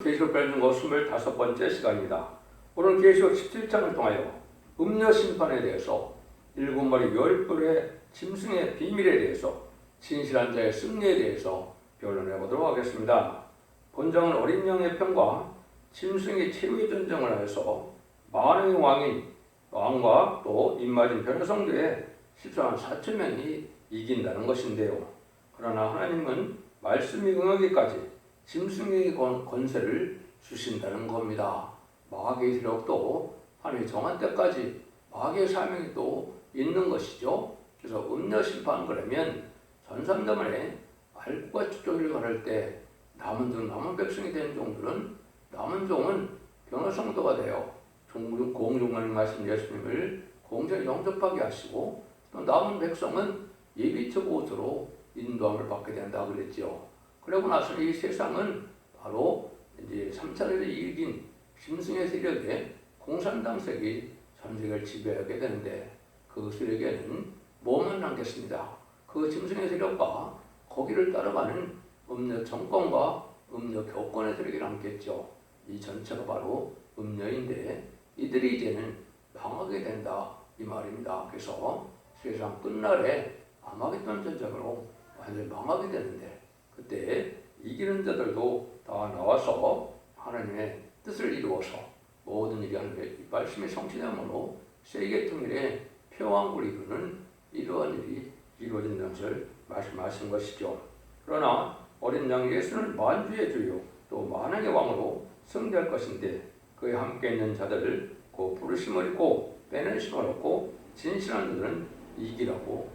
계시록 별능거 25번째 시간입니다. 오늘 계시록 17장을 통하여 음녀 심판에 대해서 일곱 마리 멸불의 짐승의 비밀에 대해서 진실한 자의 승리에 대해서 변론해 보도록 하겠습니다. 본장은 어린 양의 편과 짐승의 최후의 전쟁을 하여서 만왕의 왕인 왕과 또 입맞은 변호성들의 14만 4천 명이 이긴다는 것인데요. 그러나 하나님은 말씀이 응하기까지 짐승의 권세를 주신다는 겁니다. 마귀의 세력도 하나님이 정한 때까지 마귀의 사명이 또 있는 것이죠. 그래서 음녀 심판 그러면 전삼도만에 알곡과 축조기를 가를 때 남은 백성이 된 종들은 남은 종은 변호성도가 되어 공중하는 말씀 예수님을 공정에 영접하게 하시고 또 남은 백성은 예비처 곳으로 인도함을 받게 된다 그랬죠. 그러고 나서 이 세상은 바로 이제 3차례를 이긴 짐승의 세력에 공산당색이 전 세계를 지배하게 되는데 그 세력에는 뭐만 남겠습니다. 그 짐승의 세력과 거기를 따라가는 음녀 정권과 음녀 교권의 세력이 남겠죠. 이 전체가 바로 음녀인데 이들이 이제는 망하게 된다 이 말입니다. 그래서 세상 끝날에 아마겟돈 전쟁으로 완전히 망하게 되는데 그때 이기는 자들도 다 나와서 하나님의 뜻을 이루어서 모든 일이 하나님의 말씀의 성취됨으로 세계 통일의 평왕을 이루는 이러한 일이 이루어진다는 것을 말씀하신 것이죠. 그러나 어린 양 예수는 만주의 주요 또 만왕의 왕으로 승리할 것인데 그에 함께 있는 자들을 그 부르심을 입고 빼내심을 얻고 진실한 자들은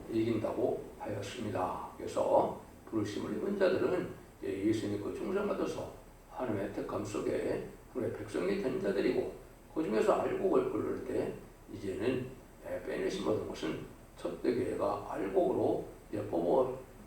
이긴다고 하였습니다. 그래서 부르심을 입은 자들은 예수님 그 충성받아서 하나님의 택함 속에 하나님의 백성이 된 자들이고 그 중에서 알곡을 고를 때 이제는 빼내심 얻은 것은 첫대 교회가 알곡으로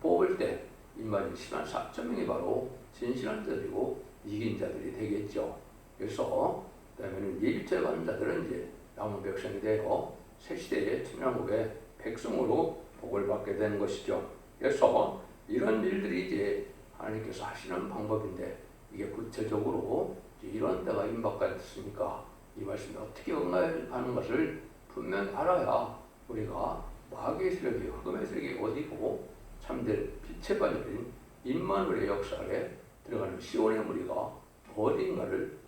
뽑을 때 인마진 10만 4천 명이 바로 진실한 자들이고 이긴 자들이 되겠죠. 그래서 그다음에는 예비죄 받는 자들은 이제 남은 백성이 되어 새 시대의 천년국의 백성으로 복을 받게 되는 것이죠. 그래서 이런 일들이 이제 하나님께서 하시는 방법인데 이게 구체적으로 이런 때가 임박했으니까 이 말씀에 어떻게 응하는 것을 분명히 알아야 우리가 마귀의 세력이 흑암의 세력이 어디고 참된 빛의 반열인 임마누엘의 역사에 들어가는 시온의 무리가 어딘가를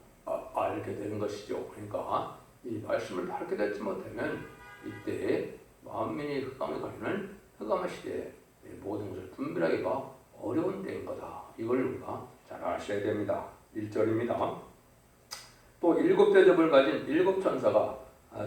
알게 되는 것이죠. 그러니까 이 말씀을 밝게 듣지 못하면 이때 만민이 흑암에 가는 흑암의 시대에 모든 것을 분별하기가 어려운 때인 거다. 이걸 우리가 잘 아셔야 됩니다. 1절입니다. 또 일곱 대접을 가진 일곱 천사가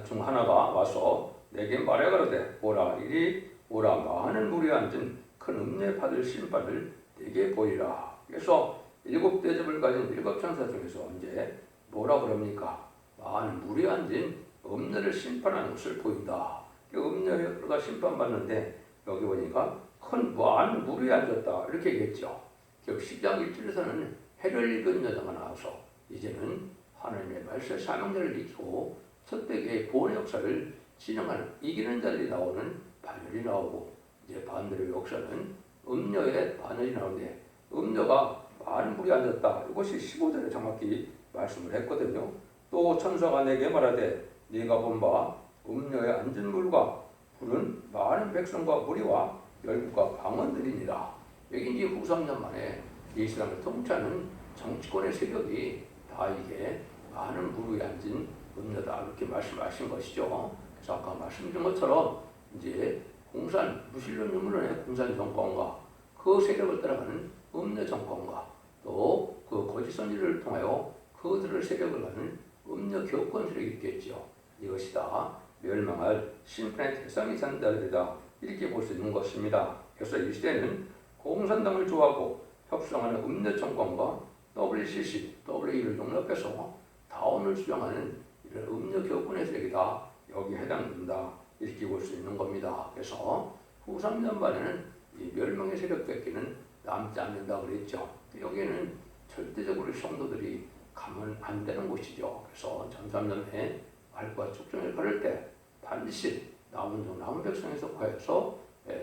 중 하나가 와서 내게 말해 가로되 오라 이리 오라 많은 무리에 앉은 큰 음녀에 받을 심판을 내게 보이라. 그래서 일곱 대접을 가진 일곱 천사 중에서 이제 뭐라 그럽니까? 많은 무리에 앉은 음녀를 심판하는 것을 보인다. 음녀가 심판받는데 여기 보니까 큰 많은 무리에 앉았다 이렇게 얘기했죠. 즉 10장 1절에서는 해를 입은 여자가 나와서 이제는 하나님의 말씀 사명자를 이기고 첫대의 보훈 역사를 진행하는 이기는 자들이 나오는 반열이 나오고 이제 반대로 역사는 음녀의 반열이 나오는데 음녀가 많은 무리에 앉았다. 이것이 15절에 정확히 말씀을 했거든요. 또 천사가 내게 말하되 네가 본 바 음녀에 앉은 물과 불은 많은 백성과 무리와 열국과 방언들이니라. 여기 이제 후 3년 만에 이스라엘을 통치하는 정치권의 세력이 다 이게 많은 무리에 앉은 음녀다 이렇게 말씀하신 것이죠. 그래서 아까 말씀드린 것처럼 이제 무신론 유물론의 공산 정권과 그 세력을 따라가는 음녀 정권과 또 그 거짓 선지를 통하여 그들을 세력을 가는 음녀 교권 세력이 있겠죠. 이것이 다 멸망할 심판의 대상이 산다르다 이렇게 볼 수 있는 것입니다. 그래서 이 시대는 공산당을 좋아하고 협상하는 음녀 정권과 WCC, WE를 용납해서 다원을 주장하는 이런 음녀 교권의 세력이다 여기 해당된다 이렇게 볼 수 있는 겁니다. 그래서 후 3년 반에는 이 멸망의 세력밖에는 남지 않는다 그랬죠. 여기에는 절대적으로 성도들이 가면 안 되는 곳이죠. 그래서 전삼년에 알과 축종을 걸을 때 반드시 남은 백성에 속하여서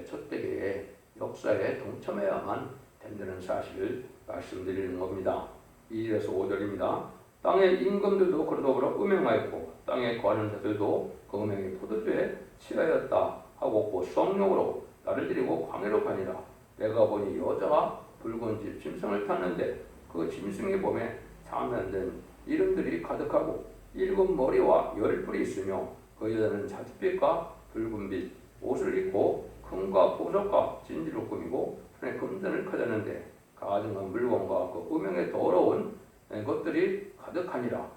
첫대계의 역사에 동참해야만 된다는 사실을 말씀드리는 겁니다. 2절에서 5절입니다. 땅의 임금들도 그로 더불어 음행하였고 땅에 거하는 자들도 그 음행의 포도주에 취하였다 하고 그 수확용으로 나를 데리고 광야로 가니라. 내가 보니 여자가 붉은 짐승을 탔는데 그 짐승의 몸에 참여된 이름들이 가득하고 7머리와 10뿔이 있으며 그 여자는 자줏빛과 붉은빛 옷을 입고 금과 보석과 진주로 꾸미고 손에 금전을 가졌는데 가증한 물건과 그 음행에 더러운 것들이 가득하니라.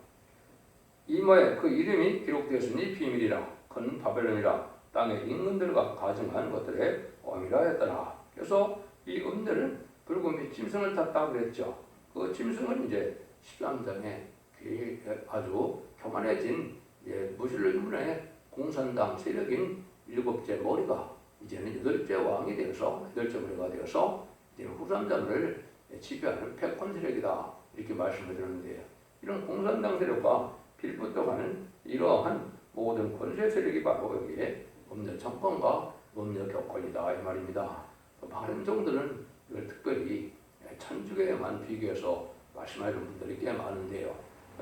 이마에 그 이름이 기록되었으니 비밀이라. 큰 바벨론이라. 땅의 임금들과 가증한 것들의 왕이라 했더라. 그래서 이 음들은 붉은 짐승을 탔다고 그랬죠. 그 짐승은 이제 13장에 아주 교만해진 무슬림의 공산당 세력인 7째 머리가 이제는 8째 왕이 되어서 8째 머리가 되어서 이제 후삼장을 지배하는 패권 세력이다 이렇게 말씀을 드렸는데요. 이런 공산당 세력과 빌붙어가는 이러한 모든 권세 세력이 바로 여기에 음녀 정권과 음녀 교권이다 이 말입니다. 많은 종들은 이걸 특별히 천주교에만 비교해서 말씀하시는 분들이 꽤 많은데요.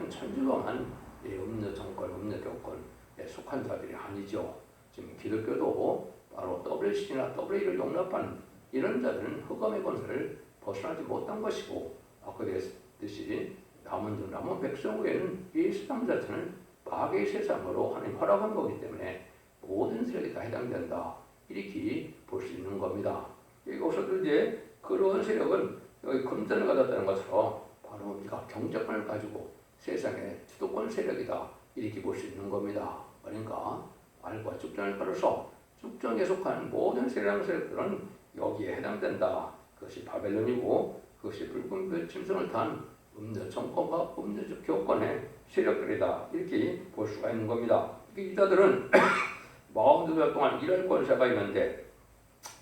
천주교만 음녀 정권, 음녀 교권에 속한 자들이 아니죠. 지금 기독교도 바로 WC나 WA를 용납하는 이런 자들은 흑암의 권세를 벗어나지 못한 것이고 아까 그랬듯이 남은 백성 후에는 이 세상 자체는 마귀의 세상으로 하나님 허락한 거기 때문에 모든 세력이 다 해당된다 이렇게 볼 수 있는 겁니다. 여기서도 이제 그런 세력은 여기 금전을 가졌다는 것처럼 바로 우리가 경제권을 가지고 세상의 주도권 세력이다 이렇게 볼 수 있는 겁니다. 그러니까 알과 축전을 따라서 축전에 속한 모든 세력들은 여기에 해당된다. 그것이 바벨론이고 그것이 붉은 짐승을 탄 음녀 정권과 음녀 교권의 세력들이다 이렇게 볼 수가 있는 겁니다. 이 자들은 42달 동안 일할 권세가 있는데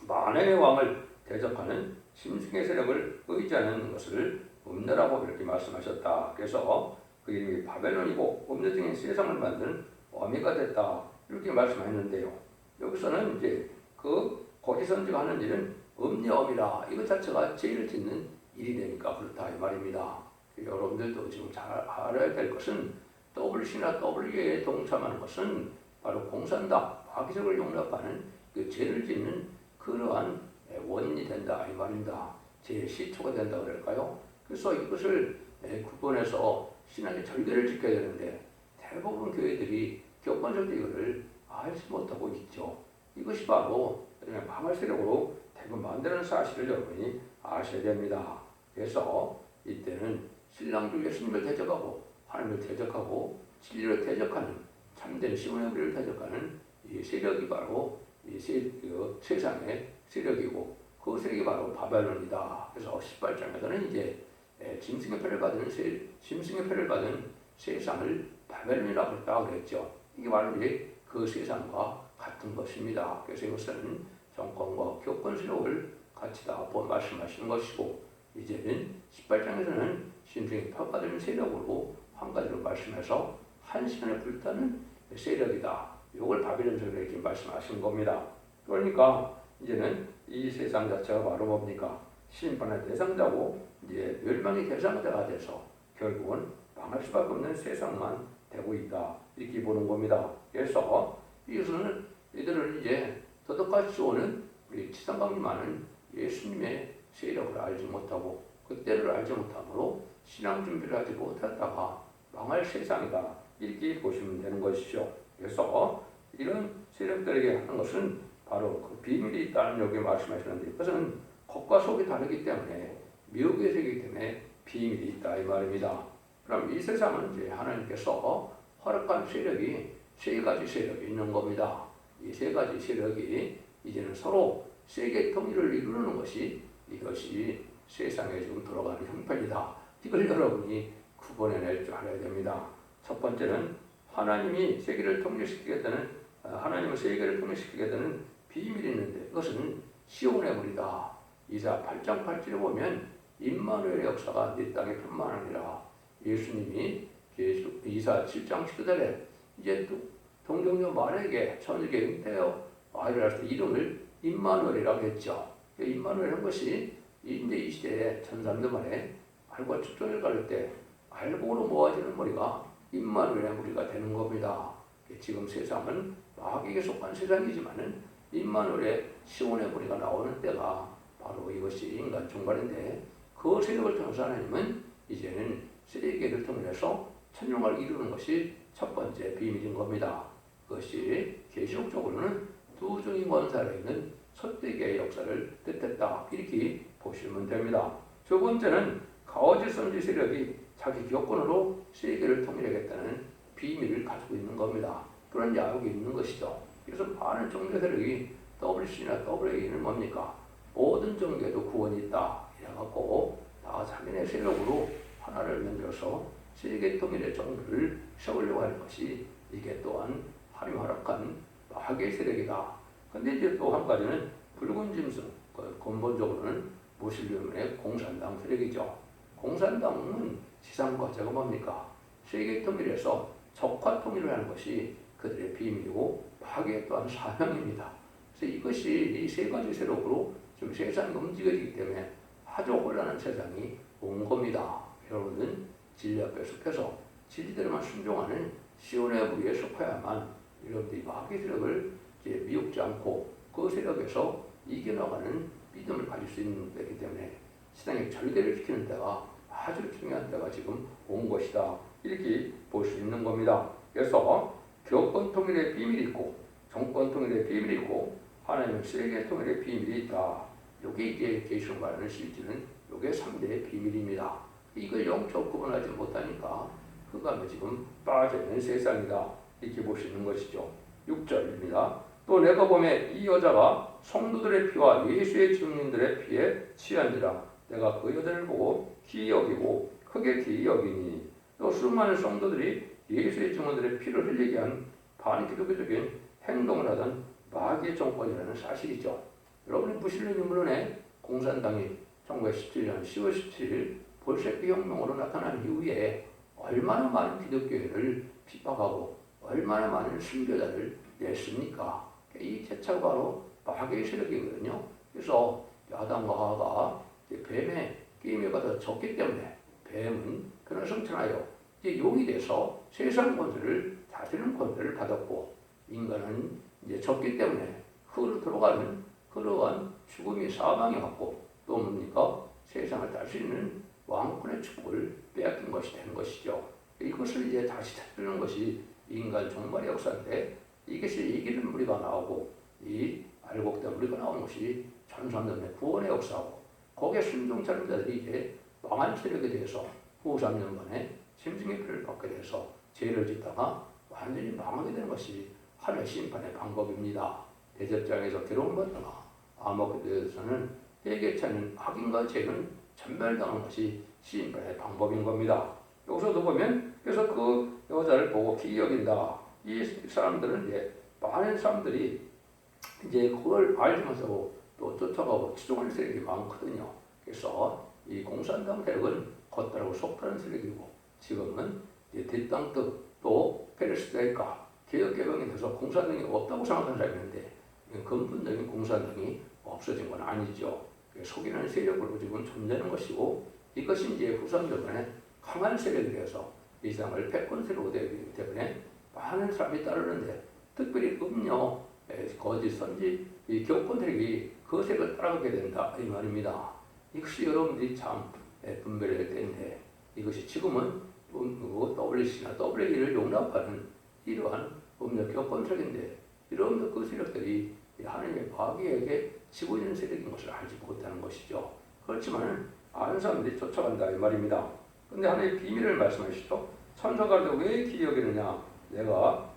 만행의 왕을 대적하는 짐승의 세력을 의지하는 것을 음녀라고 이렇게 말씀하셨다. 그래서 그 이름이 바벨론이고 음녀적인 세상을 만든 어미가 됐다 이렇게 말씀했는데요. 여기서는 이제 그 거짓 선지가 하는 일은 음녀업이라 이것 자체가 죄를 짓는 일이 되니까 그렇다 이 말입니다. 여러분들도 지금 잘 알아야 될 것은 WC나 WA에 동참하는 것은 바로 공산당, 마귀적을 용납하는 그 죄를 짓는 그러한 원인이 된다 이 말입니다. 죄의 시초가 된다 그럴까요? 그래서 이것을 구분해서 신앙의 절개를 지켜야 되는데 대부분 교회들이 교권적으로 이것을 알지 못하고 있죠. 이것이 바로 망할 세력으로 대부분 만드는 사실을 여러분이 아셔야 됩니다. 그래서 이때는 신랑도 예수님을 대적하고 하나님을 대적하고 진리를 대적하는 참된 시온의 우리를 대적하는 이 세력이 바로 이 세상의 세력이고 그 세력이 바로 바벨론이다. 그래서 18장에서는 이제 짐승의 표를 받은 세상을 바벨론이라고 했다고 그랬죠. 이게 바로 이제 그 세상과 같은 것입니다. 그래서 이것은 정권과 교권 세력을 같이 다 말씀하시는 것이고 이제는 18장에서는 짐승의 표받은 세력으로 한 가지로 말씀해서 한 시간에 불타는 세력이다. 이걸 바벨론 세력을 이렇게 말씀하신 겁니다. 그러니까 이제는 이 세상 자체가 바로 뭡니까? 심판의 대상자고 이제 멸망의 대상자가 돼서 결국은 망할 수밖에 없는 세상만 되고 있다. 이렇게 보는 겁니다. 그래서 이것은 이들을 이제 더덕같이 오는 우리 지상강림하는 예수님의 세력을 알지 못하고 그때를 알지 못함으로 신앙 준비를 하지 못했다가 망할 세상이다. 이렇게 보시면 되는 것이죠. 그래서 이런 세력들에게 하는 것은 바로 그 비밀이 있다는 여기 말씀하시는데 그것은 겉과 속이 다르기 때문에 미혹의 세계이기 때문에 비밀이 있다 이 말입니다. 그럼 이 세상은 이제 하나님께서 허락한 세력이 세 가지 세력이 있는 겁니다. 이 세 가지 세력이 이제는 서로 세계 통일을 이루는 것이 이것이 세상에 지금 돌아가는 형편이다. 이걸 여러분이 구분해낼 줄 알아야 됩니다. 첫 번째는 하나님이 세계를 통일시키게 되는 비밀이 있는데 그것은 시온의 물이다. 이사 8장 8절에 보면 임마누엘의 역사가 네 땅에 뿐만 아니라 예수님이 이사 7장 10절에 이제 동정녀 마리아에게 천주교 잉태여 아이를 낳을 때 이름을 임마누엘이라고 했죠. 임마누엘 한 것이 이제 이 시대에 1300년 만에 알과 측정을 가를 때 알곡으로 모아지는 머리가 임마누엘의 머리가 되는 겁니다. 지금 세상은 마귀에게 속한 세상이지만은 임마누엘의 시온의 머리가 나오는 때가 바로 이것이 인간 종말인데, 그 세력을 통해서 하나님은 이제는 세계를 통해서 천룡을 이루는 것이 첫 번째 비밀인 겁니다. 그것이 계시록적으로는 두 종인 권사에 있는 첫대기의 역사를 뜻했다, 이렇게 보시면 됩니다. 두 번째는 가오지 선지 세력이 자기 교권으로 세계를 통일하겠다는 비밀을 가지고 있는 겁니다. 그런 야욕이 있는 것이죠. 그래서 많은 종교 세력이 WC나 WA는 뭡니까? 모든 종교에도 구원이 있다 이래갖고 다 자기네 세력으로 하나를 만들어서 세계 통일의 종교를 세우려고 하는 것이, 이게 또한 하나님 허락한 마귀의 세력이다. 근데 이제 또 한 가지는 붉은 짐승, 근본적으로는 무슬림의 공산당 세력이죠. 공산당은 지상 과제가 뭡니까? 세계 통일에서 적화 통일을 하는 것이 그들의 비밀이고 마귀의 또한 사명입니다. 그래서 이것이 이 세 가지 세력으로 지금 세상이 움직여지기 때문에 아주 혼란한 세상이 온 겁니다. 여러분은 진리 앞에 속해서 진리대로만 순종하는 시온의 무리에 속해야만 여러분들이 마귀 세력을 이제 미혹지 않고 그 세력에서 이겨나가는 믿음을 가질 수 있는 때이기 때문에 세상에 절개를 지키는 때가 아주 중요한 때가 지금 온 것이다, 이렇게 볼 수 있는 겁니다. 그래서 교권 통일의 비밀이 있고 정권 통일의 비밀이 있고 하나님은 세계 통일의 비밀이 있다. 이게 이제 계시록 말하는 실질은 이게 3대의 비밀입니다. 이걸 영적 구분하지 못하니까 그가 지금 빠져있는 세상이다, 이렇게 볼 수 있는 것이죠. 6절입니다. 또 내가 보매 이 여자가 성도들의 피와 예수의 증인들의 피에 취한지라. 내가 그 여자를 보고 기이 여기고 크게 기이 여기니, 또 수많은 성도들이 예수의 증언들의 피를 흘리게 한 반기독교적인 행동을 하던 마귀의 정권이라는 사실이죠. 여러분이 무슬림이 물론에 공산당이 1917년 10월 17일 볼셰비 혁명으로 나타난 이후에 얼마나 많은 기독교회를 핍박하고 얼마나 많은 순교자를 냈습니까? 이 대차가 바로 마귀의 세력이거든요. 그래서 야당과 하가 뱀의 게임에 가서 졌기 때문에 뱀은 그런 성천하여 이제 용이 돼서 세상 권세를 다스리는 권세를 받았고, 인간은 이제 졌기 때문에 흙으로 들어가는 그러한 죽음이 사망이 왔고, 또 뭡니까? 세상을 다스리는 왕권의 축복을 빼앗긴 것이 된 것이죠. 이것을 이제 다시 찾는 것이 인간 종말의 역사인데, 이것이 이기는 무리가 나오고 이 알곡된 무리가 나오는 것이 전산전의 구원의 역사고, 거기에 순종하는 자들이 이제 망한 세력에 대해서 후 3년 만에 짐승의 피를 받게 돼서 죄를 짓다가 완전히 망하게 되는 것이 하나님의 심판의 방법입니다. 대접장에서 괴로움받다가 암흑에 대해서는 회개치 않는 악인과 죄는 전멸당하는 것이 심판의 방법인 겁니다. 여기서도 보면 그래서 그 여자를 보고 기이 여긴다. 이 사람들은 이제 많은 사람들이 이제 그걸 알면서 또 쫓아가고 추종하는 세력이 많거든요. 그래서 이 공산당 세력은 겉다르고 속다른 세력이고, 지금은 뒷땅뜨 또 페레스트라이카 개혁개방에 대해서 공산당이 없다고 생각하는 사람이 있는데, 근본적인 공산당이 없어진 건 아니죠. 속이는 세력으로 지금 존재하는 것이고, 이것이 이제 후삼전에 강한 세력이 되어서 이 세상을 패권 세력으로 되기 때문에 많은 사람이 따르는데, 특별히 음료, 거짓, 선지, 이 교권 세력이 그 세력을 따라가게 된다, 이 말입니다. 이것이 여러분들이 참 분별해야 될 때인데, 이것이 지금은 WC나 WA를 용납하는 이러한 음료 교권 세력인데, 이런 그 세력들이 하나님의 마귀에게 지고 있는 세력인 것을 알지 못하는 것이죠. 그렇지만 아는 사람들이 쫓아간다, 이 말입니다. 그런데 하나님의 비밀을 말씀하시죠. 천사가 왜 기이 여기느냐? 내가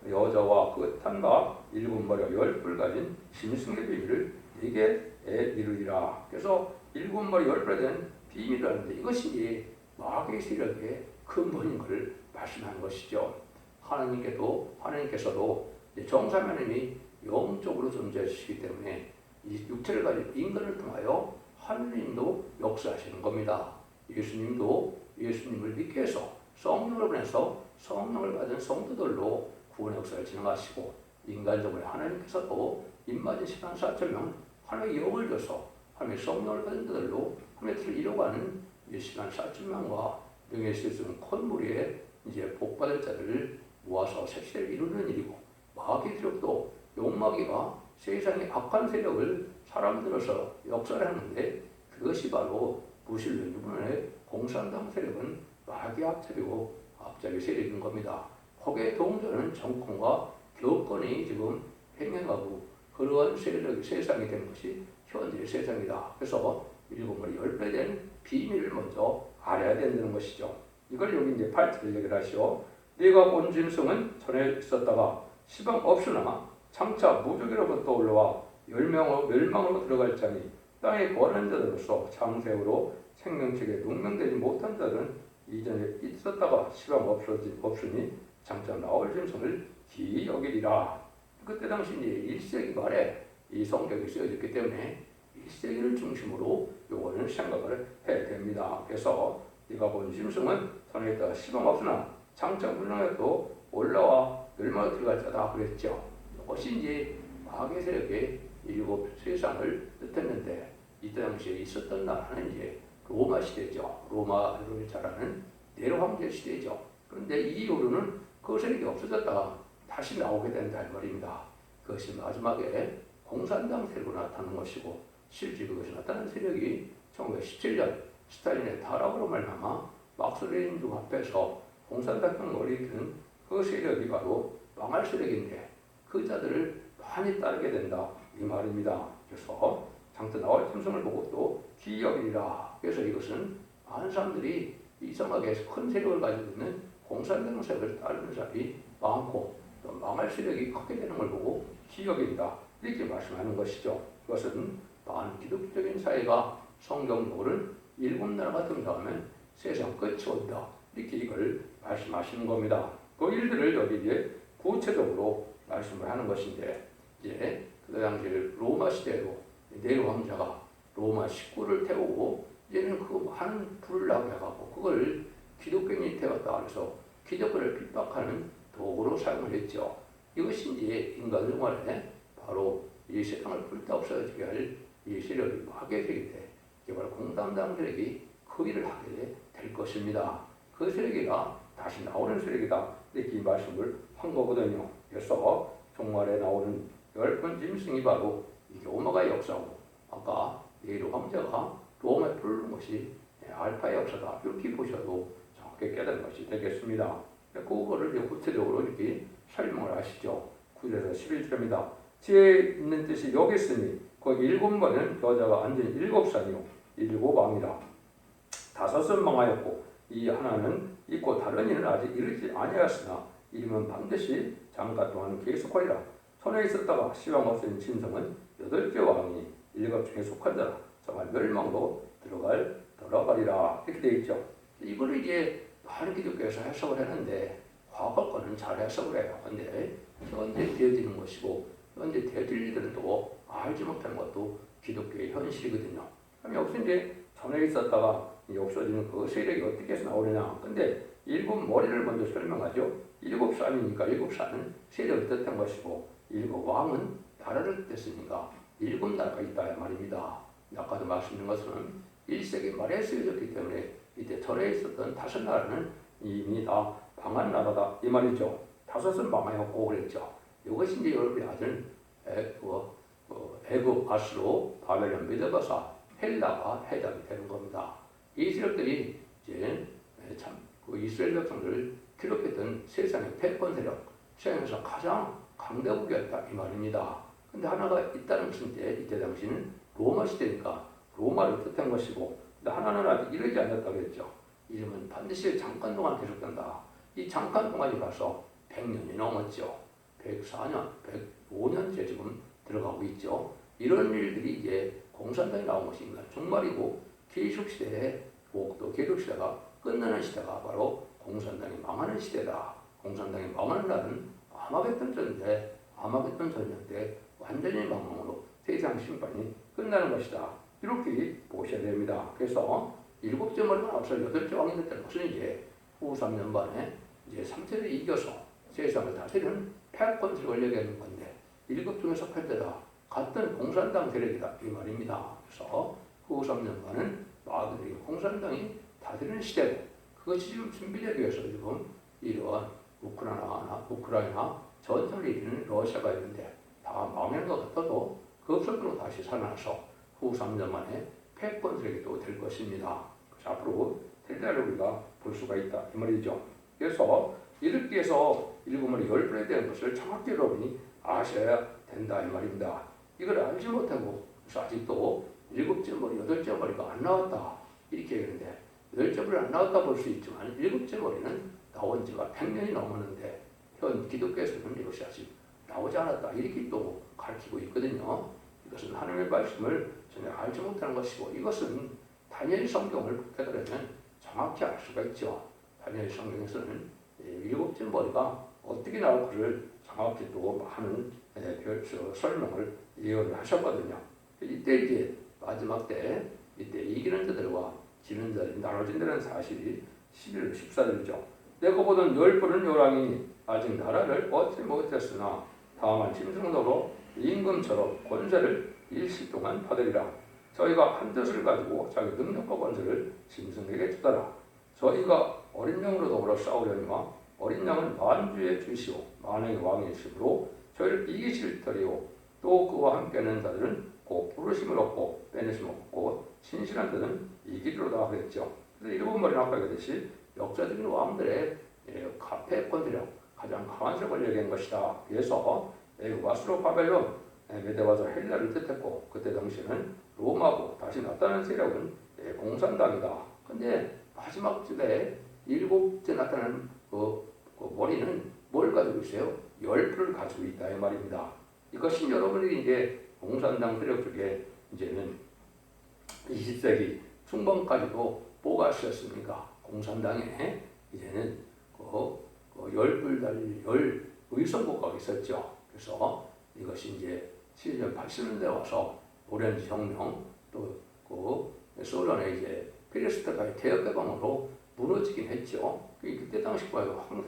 여자와 그 탄과 7머리와 10뿔 가진 짐승의 비밀을 네게 이루리라. 그래서 7머리 10뿔에 대한 비밀을 하는데, 이것이 마귀의 세력의 근본인 것을 말씀하는 것이죠. 하나님께서도 정삼위 하나님이 영적으로 존재하시기 때문에 이 육체를 가진 인간을 통하여 하나님도 역사하시는 겁니다. 예수님을 믿게 해서 성령을 보내서 성령을 받은 성도들로 구원의 역사를 진행하시고, 인간적으로 하나님께서도 입맞은 14,000명 하나님의 영을 줘서 하나님의 성령을 받은 자들로 하나님의 뜻을 이루어가는 이 시간 사춘망과 명예실수는 콧물에 이제 복받을 자들을 모아서 색시를 이루는 일이고, 마귀 세력도 욕마귀가 세상의 악한 세력을 사람들어서 역설하는데, 그것이 바로 무신론 유분의 공산당 세력은 마귀 앞잡이고 앞잡이 세력인 겁니다. 거기에 동전은 정권과 교권이 지금 행행하고 그러한 세력이 세상이 된 것이 현재 세상이다. 그래서 일곱머리 10배 된 비밀을 먼저 알아야 된다는 것이죠. 이걸 여기 이제 8절에 얘기를 하시오. 네가 본 짐승은 전에 있었다가 시방 없으나 장차 무적으로부터 올라와 멸망으로 들어갈 자니 땅에 거하는 자들로서 장세후로 생명책에 농명되지 못한 자들은 이전에 있었다가 시방 없으니 장차 나올 짐승을 기이 여기리라. 그때 당시 이제 1세기 말에 이 성경이 쓰여졌기 때문에 1세기를 중심으로 요거는 생각을 해야 됩니다. 그래서 네가 본 짐승은 전에 있다가 시방 없으나 장차 물량에도 올라와 멸망에 들어갈 자다 그랬죠. 이것이 이제 마귀 세력의 일곱 세상을 뜻했는데, 이때 당시에 있었던 나라는 이제 로마 시대죠. 로마를 잘하는 네로 황제 시대죠. 그런데 이 이후로는 그 세력이 없어졌다가 다시 나오게 된다 이 말입니다. 그것이 마지막에 공산당 세력으로 나타나는 것이고, 실제 그것이 나타난 세력이 1917년 스탈린의 타락으로 말미암아 막스레닌족 앞에서 공산당을 일으키는 그 세력이 바로 망할 세력인데, 그 자들을 많이 따르게 된다 이 말입니다. 그래서 장차 나올 짐승을 보고 또 기이 여기리라. 그래서 이것은 많은 사람들이 이상하게 큰 세력을 가지고 있는 공산당 세력을 따르는 사람이 많고, 또 망할 세력이 크게 되는 걸 보고 기이 여긴다 이렇게 말씀하는 것이죠. 이것은 반기독적인 사회가 성경적으로는 일곱 나라가 등장하면 세상 끝이 온다 이렇게 이걸 말씀하시는 겁니다. 그 일들을 여기 이제 구체적으로 말씀을 하는 것인데, 이제 그 당시 로마 시대로 네로 황제가 로마 식구를 태우고 이제는 그 많은 불을 나게 해가고 그걸 기독교인이 태웠다 그래서 기독교를 핍박하는 도구로 사용을 했죠. 이것이 이제 인간 생활에 바로 이 세상을 불타없어지게 할 이 세력이 마귀의 세력인데, 이게 바로 공산당 세력이 그 일을 하게 될 것입니다. 그 세력이가 다시 나오는 세력이다 이렇게 말씀을 한 거거든요. 그래서 종말에 나오는 10번 짐승이 바로 이게 오마가의 역사고, 아까 네로 황제가 로마에 부르는 것이 알파의 역사다 이렇게 보셔도 정확히 깨닫는 것이 되겠습니다. 그거를 구체적으로 이렇게 설명을 하시죠. 9절에서 11절입니다. 지혜 있는 뜻이 여기 있으니 그 7번은 여자가 앉은 7산이요 7왕이라. 5은 망하였고 이 하나는 있고 다른 이는 아직 이르지 아니하였으나 이름은 반드시 장가 동안 계속하리라. 손에 있었다가 시방 없은 짐승은 8개 왕이 7 중에 속한 자라. 정말 멸망으로 들어가리라 이렇게 되어 있죠. 이거를 이제 많은 기독교에서 해석을 했는데 과거 거는 잘 해석을 해요. 근데 현재 되어지는 것이고 현재 되어질 일들은 또 알지 못하는 것도 기독교의 현실이거든요. 그럼 여기서 이제 전에 있었다가 없어지는 그 세력이 어떻게 해서 나오느냐. 근데 7머리를 먼저 설명하죠. 7산이니까 7산은 세력을 뜻한 것이고 7왕은 나라를 뜻했으니까 7나라가 있다 말입니다. 아까도 말씀드린 것은 1세기 말에 쓰여졌기 때문에 이때 전에 있었던 5나라는 이미 다 망한 나라다 이 말이죠. 5은 망하였고 그랬죠. 이것이 이제 여러분이 아는 애굽, 아수르, 바벨론, 메도버사, 헬라가 해당이 되는 겁니다. 이 세력들이 이제 참 그 이스라엘 백성들을 괴롭혔던 세상의 패권 세력, 세상에서 가장 강대국이었다 이 말입니다. 근데 하나가 있다는 것은 이때 당시는 로마 시대니까 로마를 뜻한 것이고, 근데 하나는 아직 이르지 않았다고 했죠. 이름은 반드시 잠깐 동안 계속된다. 이 잠깐 동안이 가서 100년이 넘었죠. 104년, 105년째 지금 들어가고 있죠. 이런 일들이 이제 공산당이 나온 것입니다. 종말이고 계속시대에 또 계속시대가 끝나는 시대가 바로 공산당이 망하는 시대다. 공산당이 망하는 날은 아마겟돈 전인데 아마겟돈 전쟁 때 완전히 망망으로 세상 심판이 끝나는 것이다. 이렇게 보셔야 됩니다. 그래서 7째 머리가 앞서 8째 왕이 됐다는 것은 이제 후 3년 만에 이제 3세를 이겨서 세상을 다스리는 패권 세력을 얘기하는 건데 7 중에서 8대다. 같은 공산당 세력이다 이 말입니다. 그래서 후 3년간은 마귀들이 공산당이 다스리는 시대고 그것이 지금 준비되기 위해서 지금 이러한 우크라이나 전선을 이기는 러시아가 있는데 다 망한 것 같아도 그 없었던 다시 살아나서 후 3년 만에 패권세력이 또 될 것입니다. 그래서 앞으로 될 때를 우리가 볼 수가 있다 이 말이죠. 그래서 이렇게 해서 일곱머리 열불에 대한 것을 정확히 여러분이 아셔야 된다 이 말입니다. 이걸 알지 못하고 그래서 아직도 7째 머리, 8째 머리가 안 나왔다 이렇게 얘기하는데 8째 머리 안 나왔다 볼 수 있지만 7째 머리는 나온 지가 100년이 넘었는데 현 기독교에서는 이것이 아직 나오지 않았다 이렇게 또 가르치고 있거든요. 이것은 하나님의 말씀을 전혀 알지 못하는 것이고 이것은 다니엘 성경을 깨달으면 정확히 알 수가 있죠. 다니엘 성경에서는 7째 머리가 어떻게 나올지를 정확히 또 많은 설명을 예언을 하셨거든요. 이때 이제 마지막 때 이때 이기는 자들과 지는 자들이 나눠진다는 사실이 11월 14절이죠. 내가 보던 열불은 요랑이니 아직 나라를 얻지 못했으나 다만 짐승도로 임금처럼 권세를 일시 동안 받으리라. 저희가 한 뜻을 가지고 자기 능력과 권세를 짐승에게 주더라. 저희가 어린 양으로 더불어 싸우려니와 어린 양은 만주의 주시오 만왕의 왕이시므로 저희를 이기실 터리오. 또 그와 함께하는 자들은 곧 부르심을 얻고 빼내심을 얻고 신실한 자는 이기리로다 하겠죠. 그래서 일곱 머리는 아까 얘기했듯이 역사적인 왕들의 패권세력 가장 강한 세력을 얘기한 것이다. 그래서 와스로 바벨론 메데와서 헬라를 뜻했고 그때 당시에는 로마고 다시 나타나는 세력은 공산당이다. 근데 마지막 집에 7째 나타나는 그 머리는 뭘 가지고 있어요? 열불을 가지고 있다 이 말입니다. 이것이 여러분이 이제 공산당 세력 쪽에 이제는 20세기 중반까지도 뭐가 있었습니까? 공산당에 이제는 열불 달린 열 의성국가가 있었죠. 그래서 이것이 이제 70년 80년대 와서 오렌지 혁명 또 그 소련의 이제 페레스트라카의 개혁 개방으로 무너지긴 했죠. 그때 당시과도 항상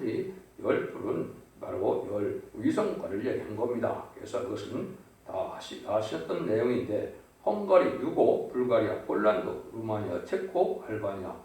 열불은 바로 열 위성국가를 얘기한 겁니다. 그래서 그것은 다 아셨던 내용인데 헝가리, 유고, 불가리아, 폴란드, 루마니아, 체코, 알바니아,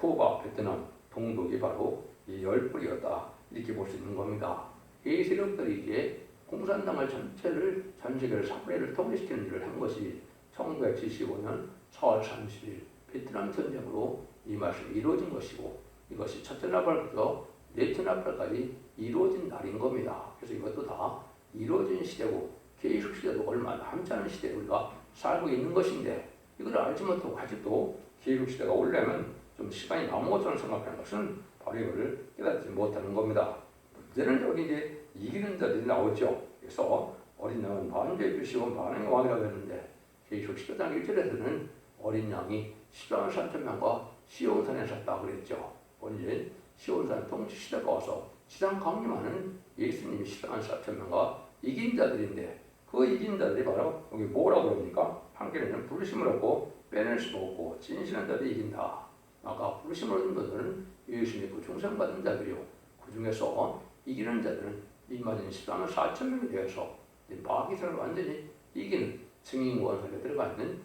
쿠바, 베트남, 동독이 바로 이 열불이었다 이렇게 볼 수 있는 겁니다. 이 세력들이 이제 공산당을 전 세계를 3분의 1을 통일시키는 일을 한 것이 1975년 4월 30일 베트남 전쟁으로 이 말씀이 이루어진 것이고 이것이 첫째 나팔부터 넷째 나팔까지 이루어진 날인 겁니다. 그래서 이것도 다 이루어진 시대고 계속 시대도 얼마 남지 않은 시대에 우리가 살고 있는 것인데 이걸 알지 못하고 아직도 계속 시대가 오려면 좀 시간이 남은 것처럼 생각하는 것은 바로 이거를 깨닫지 못하는 겁니다. 문제는 여기 이제 이기는 자들이 나오죠. 그래서 어린 양은 만주의 주시고 만왕의 왕이라고 했는데 계속 14장 1절에서는 어린 양이 14만 3천 명과 시온산에 섰다고 그랬죠. 언제 시온산 통치 시대가 와서 지상 강림하는 예수님이 14만 4천 명과 이긴 자들인데 그 이긴 자들이 바로 여기 뭐라고 그럽니까? 한겨레는 부르심을 얻고 빼낼 수 없고 진실한 자들이 이긴다. 아까 부르심을 얻은 자들은 예수 믿고 중생받은 자들이요. 그 중에서 이기는 자들은 이마진 14만 4천 명이 되어서 마귀들을 완전히 이기는 증인권에 들어가 있는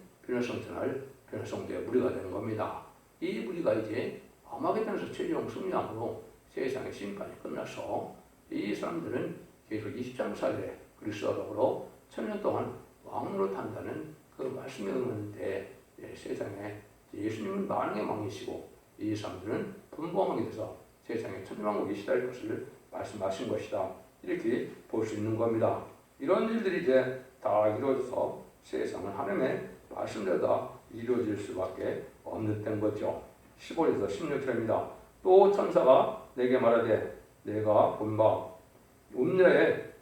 변화성도의 무리가 되는 겁니다. 이 무리가 이제 아마겟돈에서 최종 승리함으로 세상의 심판이 끝나서 이 사람들은 계속 23살에 그리스도로 1000년 동안 왕으로 탄다는 그 말씀이 응하는데 세상에 예수님은 만왕의 왕이시고 이 사람들은 분봉하게 돼서 세상에 천왕국이 시달릴 것을 말씀하신 것이다. 이렇게 볼 수 있는 겁니다. 이런 일들이 이제 다 이루어져서 세상은 하나님의 말씀대로 다 이루어질 수밖에 없는 된 거죠. 15절에서 16절입니다. 또 천사가 내게 말하되 내가 본 바 음녀에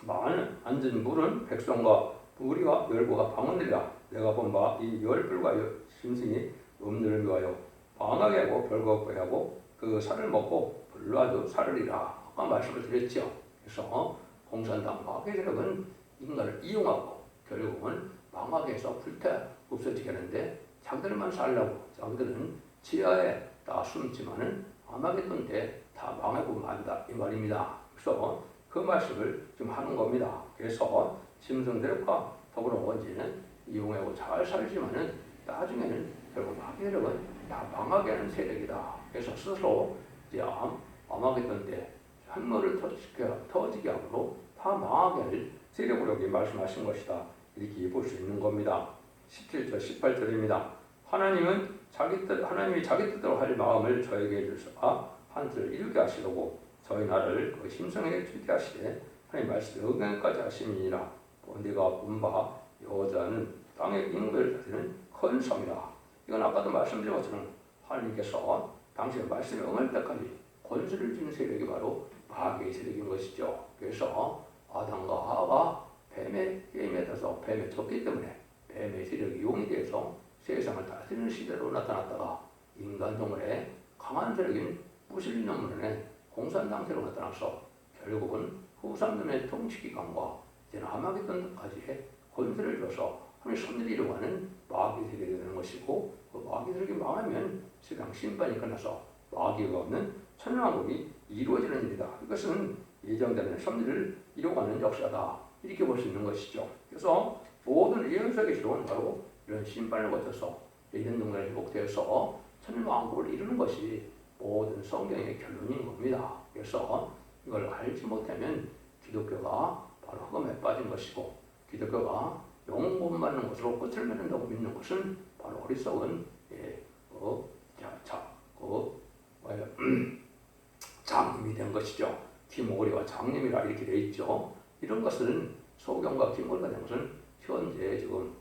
많은 앉은 물은 백성과 우리가 열보가 방언이라. 내가 본 바 이 열불과 짐승이 음녀를 위하여 방하게 하고 벌거벗게 하고 그 살을 먹고 불로 살으리라. 아까 말씀을 드렸죠. 그래서 공산당 마귀 세력은 인간을 이용하고 결국은 망하게 해서 불태 없어지게 하는데 자기들만 살려고 자기들은 지하에 다 숨지만은 아마겟돈 때 다 망하고 만다 이 말입니다. 그래서 그 말씀을 좀 하는 겁니다. 그래서 짐승들과 더불어 언제는 이용하고 잘 살지만은 나중에는 결국 마귀 세력은 다 망하게 하는 세력이다. 그래서 스스로 이제 아마겟돈 때 한물을 터지게 함으로 다 망하게 할 세력으로 여기 말씀하신 것이다. 이렇게 볼 수 있는 겁니다. 17절, 18절입니다. 하나님이 자기 뜻대로 할 마음을 저에게 주사 한 뜻을 이루게 하시려고 저희 나라를 그 심성에 주게 하시되 하나님 말씀에 응행까지 하심이니라. 네가 본 바 여호와는 땅의 인구를 다스리는 큰 성이라. 이건 아까도 말씀드린 것처럼 하나님께서 당시에 말씀에 응할 때까지 권세를 준 세력이 바로 마귀의 세력인 것이죠. 그래서 아담과 하와가 뱀의 게임에 따라서 뱀에 졌기 때문에 뱀의 세력이 용이 돼서 세상을 다스리는 시대로 나타났다가 인간 동물의 강한 세력인 무슬림놈의 공산당세로 나타나서 결국은 후삼놈의 통치기관과 이제는 하마겟돈까지 권세를 줘서 하나님의 섭리를 이루고 하는 마귀 세력이 되는 것이고, 그 마귀 세력이 망하면 세상 심판이 끝나서 마귀가 없는 천년왕국이 이루어지는 일이다. 이것은 예정되는 섭리를 이루고 하는 역사다. 이렇게 볼 수 있는 것이죠. 그래서 모든 예언서의 기록은 바로 이런 심판을 거쳐서 이런 농간이 회복되어서 천년왕국을 이루는 것이 모든 성경의 결론인 겁니다. 그래서 이걸 알지 못하면 기독교가 바로 흑암에 빠진 것이고, 기독교가 영원 구원받는 것으로 끝을 맺는다고 믿는 것은 바로 어리석은 장님이 된 것이죠. 기모리와 장님이라 이렇게 되어 있죠. 이런 것은 소경과 기모리가 된 것은 현재 지금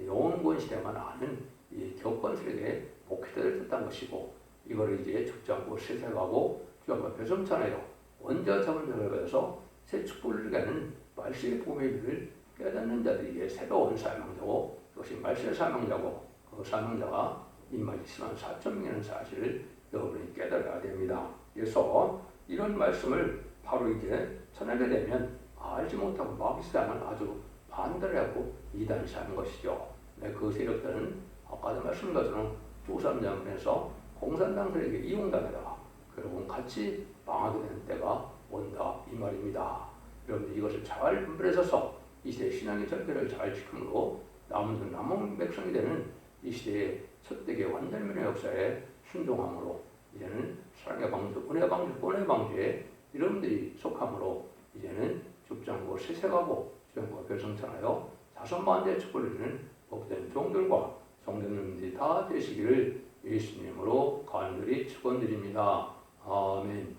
영원권 시대만 아는 이 교권 세력의 목회자를 뜻한 것이고, 이거를 이제 죽지않고 세색하고 주장과 배성찬하여 원자 자본력을 받아서 새 축복을 이루게 하는 말씀의 복음의 일을 깨닫는 자들에게 새로운 사명자고, 그것이 말씀의 사명자고, 그 사명자가 임하기 10만 4천 명이라는 사실을 여러분이 깨달아야 됩니다. 그래서 이런 말씀을 바로 이제 전하게 되면 알지 못하고 마귀세상을 아주 반대를 하고 이단시 하는 것이죠. 그 세력들은 아까도 말씀드린 것처럼 조삼장군에서 공산당 세력에 이용당하다가 결국은 같이 망하게 되는 때가 온다 이 말입니다. 여러분들 이것을 잘 분별해서 이 시대의 신앙의 절개를 잘 지킴으로 남은 백성이 되는 이 시대의 첫대계 완전면의 역사에 순종함으로 이제는 사랑의 방주, 은혜 방주, 은혜 방주에 여러분들이 속함으로 이제는 죽장고 세색하고 주장과 별성찬하여 자선만대의 축복을 주는 복된 종들과 성도님들이 다 되시기를 예수님으로 간절히 축원드립니다. 아멘.